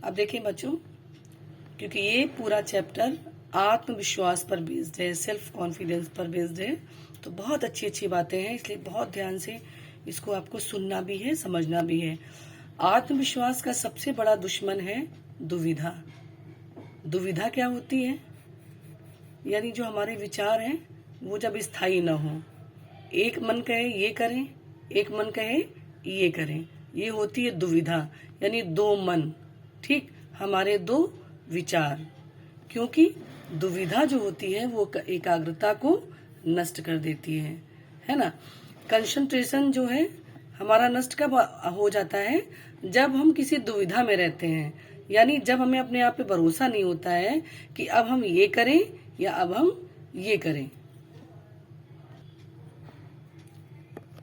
अब देखिए बच्चों, क्योंकि ये पूरा चैप्टर आत्मविश्वास पर बेस्ड है, सेल्फ कॉन्फिडेंस पर बेस्ड है, तो बहुत अच्छी अच्छी बातें हैं, इसलिए बहुत ध्यान से इसको आपको सुनना भी है, समझना भी है। आत्मविश्वास का सबसे बड़ा दुश्मन है दुविधा। दुविधा क्या होती है? यानी जो हमारे विचार हैं वो जब स्थायी ना हो, एक मन कहे ये करें, एक मन कहे ये करें, ये होती है दुविधा। यानी दो मन, ठीक, हमारे दो विचार। क्योंकि दुविधा जो होती है वो एकाग्रता को नष्ट कर देती है ना। कंसंट्रेशन जो है हमारा नष्ट कब हो जाता है? जब हम किसी दुविधा में रहते हैं, यानी जब हमें अपने आप पे भरोसा नहीं होता है कि अब हम ये करें या अब हम ये करें।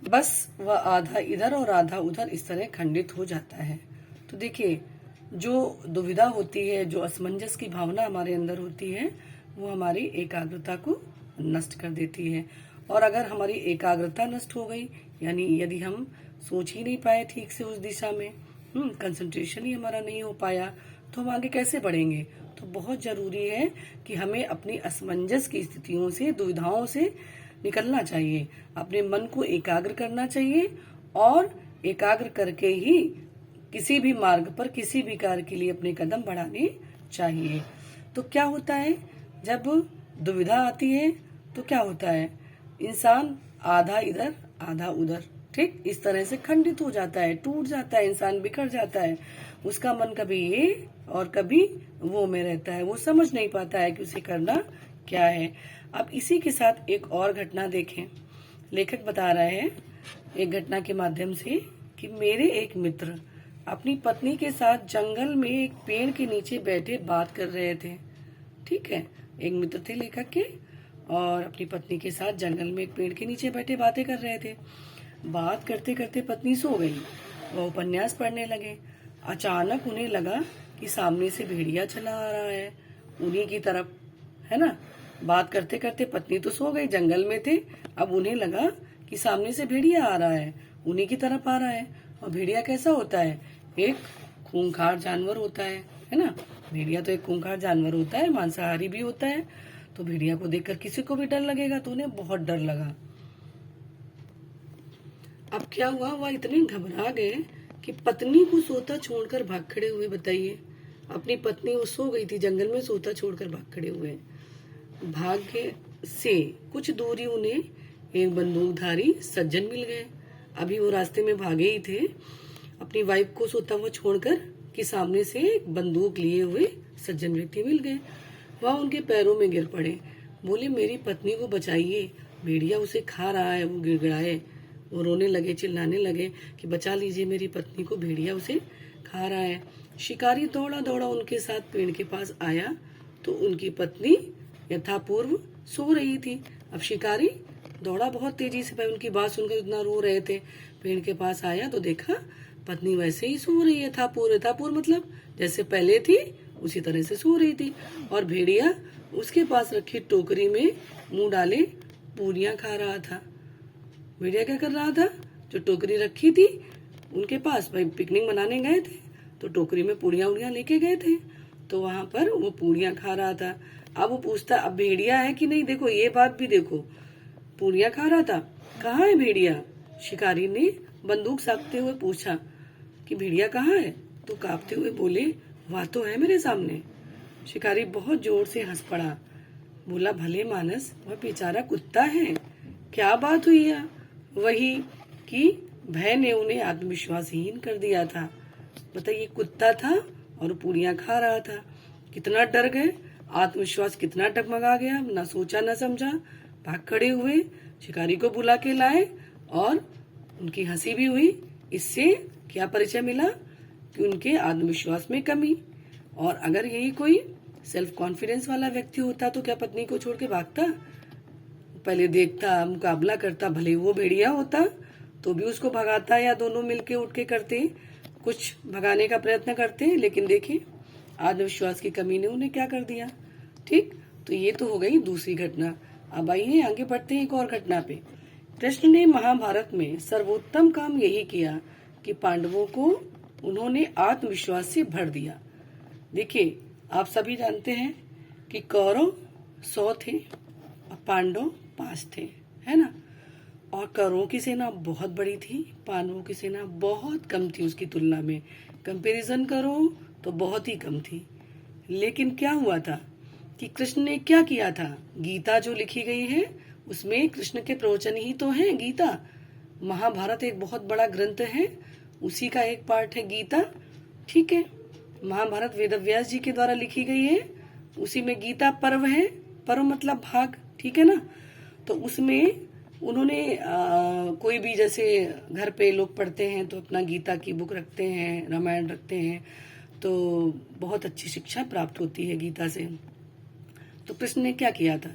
बस वह आधा इधर और आधा उधर इस तरह खंडित हो जाता है। तो देखिए, जो दुविधा होती है, जो असमंजस की भावना हमारे अंदर होती है, वो हमारी एकाग्रता को नष्ट कर देती है। और अगर हमारी एकाग्रता नष्ट हो गई, यानी यदि हम सोच ही नहीं पाए ठीक से उस दिशा में, कंसंट्रेशन ही हमारा नहीं हो पाया, तो हम आगे कैसे बढ़ेंगे? तो बहुत जरूरी है कि हमें अपनी असमंजस की स्थितियों से, दुविधाओं से निकलना चाहिए, अपने मन को एकाग्र करना चाहिए और एकाग्र करके ही किसी भी मार्ग पर, किसी भी कार्य के लिए अपने कदम बढ़ाने चाहिए। तो क्या होता है जब दुविधा आती है? तो क्या होता है, इंसान आधा इधर आधा उधर, ठीक, इस तरह से खंडित हो जाता है, टूट जाता है, इंसान बिखर जाता है। उसका मन कभी ये और कभी वो में रहता है, वो समझ नहीं पाता है कि उसे करना क्या है। अब इसी के साथ एक और घटना देखें। लेखक बता रहे हैं एक घटना के माध्यम से कि मेरे एक मित्र अपनी पत्नी के साथ जंगल में एक पेड़ के नीचे बैठे बात कर रहे थे। ठीक है, एक मित्र थे लेखक के और अपनी पत्नी के साथ जंगल में एक पेड़ के नीचे बैठे बातें कर रहे थे। बात करते करते पत्नी सो गई, वह उपन्यास पढ़ने लगे। अचानक उन्हें लगा कि सामने से भेड़िया चला आ रहा है उन्हीं की तरफ, है ना। बात करते करते पत्नी तो सो गई, जंगल में थे, अब उन्हें लगा कि सामने से भेड़िया आ रहा है, उन्हीं की तरफ आ रहा है। और भेड़िया कैसा होता है? एक खूंखार जानवर होता है ना। भेड़िया तो एक खूंखार जानवर होता है, मांसाहारी भी होता है। तो भेड़िया को देखकर किसी को भी डर लगेगा, तो उन्हें बहुत डर लगा। अब क्या हुआ, वह इतने घबरा गए कि पत्नी को सोता छोड़कर भाग खड़े हुए। बताइए, अपनी पत्नी वो सो गई थी, जंगल में सोता छोड़कर भाग खड़े हुए। भाग्य से कुछ दूरी उन्हें एक बंदूकधारी सज्जन मिल गए। अभी वो रास्ते में भागे ही थे, अपनी वाइफ को सोता हुआ छोड़कर कि सामने से एक बंदूक लिए हुए सज्जन व्यक्ति मिल गए। वह उनके पैरों में गिर पड़े, बोले मेरी पत्नी को बचाइए, भेड़िया उसे खा रहा है। वो गिड़गिड़ाए, वो रोने लगे, चिल्लाने लगे कि बचा लीजिए मेरी पत्नी को, भेड़िया उसे खा रहा है। शिकारी दौड़ा दौड़ा उनके साथ पेड़ के पास आया तो उनकी पत्नी यथापूर्व सो रही थी। अब शिकारी दौड़ा बहुत तेजी से, भाई उनकी बात सुनकर इतना रो रहे थे। पेड़ के पास आया तो देखा पत्नी वैसे ही सो रही है, यथापूर्व मतलब जैसे पहले थी उसी तरह से सो रही थी। और भेड़िया उसके पास रखी टोकरी में मुंह डाले पूरियां खा रहा था। भेड़िया क्या कर रहा था? जो टोकरी रखी थी उनके पास, भाई पिकनिक मनाने गए थे तो टोकरी में पूड़ियां उड़ियां लेके गए थे, तो वहां पर वो पूड़ियां खा रहा था। अब वो पूछता, अब भेड़िया है कि नहीं, देखो ये बात भी देखो, पूड़ियां खा रहा था, कहाँ है भेड़िया? शिकारी ने बंदूक साधते हुए पूछा कि भेड़िया कहाँ है? तो कांपते हुए बोले, वह तो है मेरे सामने। शिकारी बहुत जोर से हंस पड़ा, बोला भले मानस, वह बेचारा कुत्ता है। क्या बात हुई है? वही कि भय ने उन्हें आत्मविश्वासहीन कर दिया था। बताइए, कुत्ता था और पूड़ियां खा रहा था, कितना डर गए, आत्मविश्वास कितना डगमगा गया, ना सोचा ना समझा, भाग खड़े हुए, शिकारी को बुला के लाए और उनकी हंसी भी हुई। इससे क्या परिचय मिला कि उनके आत्मविश्वास में कमी। और अगर यही कोई सेल्फ कॉन्फिडेंस वाला व्यक्ति होता तो क्या पत्नी को छोड़ के भागता? पहले देखता, मुकाबला करता, भले वो भेड़िया होता तो भी उसको भगाता या दोनों मिलके उठ के करते, कुछ भगाने का प्रयत्न करते। लेकिन देखिए, आत्मविश्वास की कमी ने उन्हें क्या कर दिया। ठीक, तो ये तो हो गई दूसरी घटना। अब आइए आगे बढ़ते हैं एक और घटना पे। कृष्ण ने महाभारत में सर्वोत्तम काम यही किया कि पांडवों को उन्होंने आत्मविश्वास से भर दिया। देखिए, आप सभी जानते हैं कि कौरव 100 थे और पांडव 5 थे, है ना। और कौरवों की सेना बहुत बड़ी थी, पांडवों की सेना बहुत कम थी उसकी तुलना में। कंपैरिजन करो तो बहुत ही कम थी। लेकिन क्या हुआ था कि कृष्ण ने क्या किया था, गीता जो लिखी गई है उसमें कृष्ण के प्रवचन ही तो हैं गीता। महाभारत एक बहुत बड़ा ग्रंथ है, उसी का एक पार्ट है गीता, ठीक है। महाभारत वेदव्यास जी के द्वारा लिखी गई है, उसी में गीता पर्व है, पर्व मतलब भाग, ठीक है ना। तो उसमें उन्होंने कोई भी जैसे घर पे लोग पढ़ते हैं तो अपना गीता की बुक रखते हैं, रामायण रखते हैं, तो बहुत अच्छी शिक्षा प्राप्त होती है गीता से। तो कृष्ण ने क्या किया था,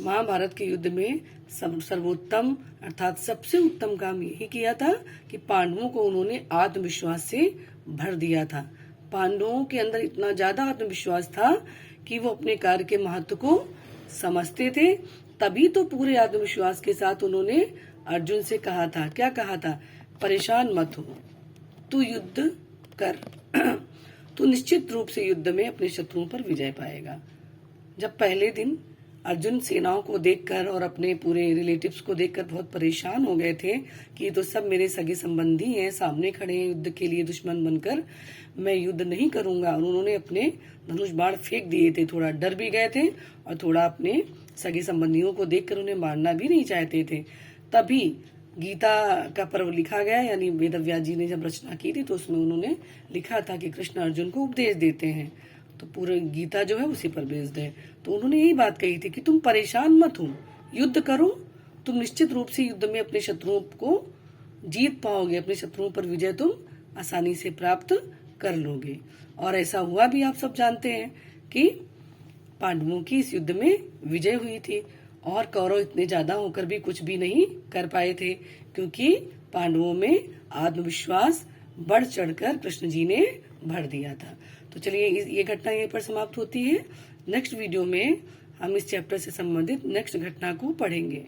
महाभारत के युद्ध में सर्वोत्तम अर्थात सबसे उत्तम काम यही किया था कि पांडवों को उन्होंने आत्मविश्वास से भर दिया था। पांडवों के अंदर इतना ज्यादा आत्मविश्वास था कि वो अपने कार्य के महत्व को समझते थे। तभी तो पूरे आत्मविश्वास के साथ उन्होंने अर्जुन से कहा था, क्या कहा था, परेशान मत हो, तू युद्ध कर तू निश्चित रूप से युद्ध में अपने शत्रुओं पर विजय पाएगा। जब पहले दिन अर्जुन सेनाओं को देखकर और अपने पूरे रिलेटिव्स को देखकर बहुत परेशान हो गए थे कि ये तो सब मेरे सगे संबंधी हैं, सामने खड़े हैं युद्ध के लिए दुश्मन बनकर, मैं युद्ध नहीं करूंगा। और उन्होंने अपने धनुष बाण फेंक दिए थे, थोड़ा डर भी गए थे और थोड़ा अपने सगे संबंधियों को देखकर उन्हें मारना भी नहीं चाहते थे। तभी गीता का पर्व लिखा गया, यानी वेदव्यास जी ने जब रचना की थी तो उसमें उन्होंने लिखा था कि कृष्ण अर्जुन को उपदेश देते हैं, तो पूरी गीता जो है उसी पर बेस्ड है। तो उन्होंने यही बात कही थी कि तुम परेशान मत हो, युद्ध करो, तुम निश्चित रूप से युद्ध में अपने शत्रुओं को जीत पाओगे, अपने शत्रुओं पर विजय तुम आसानी से प्राप्त कर लोगे। और ऐसा हुआ भी, आप सब जानते हैं कि पांडवों की इस युद्ध में विजय हुई थी और कौरव इतने ज्यादा होकर भी कुछ भी नहीं कर पाए थे, क्योंकि पांडवों में आत्मविश्वास बढ़ चढ़कर कृष्ण जी ने भर दिया था। तो चलिए ये घटना यहीं पर समाप्त होती है। नेक्स्ट वीडियो में हम इस चैप्टर से संबंधित नेक्स्ट घटना को पढ़ेंगे।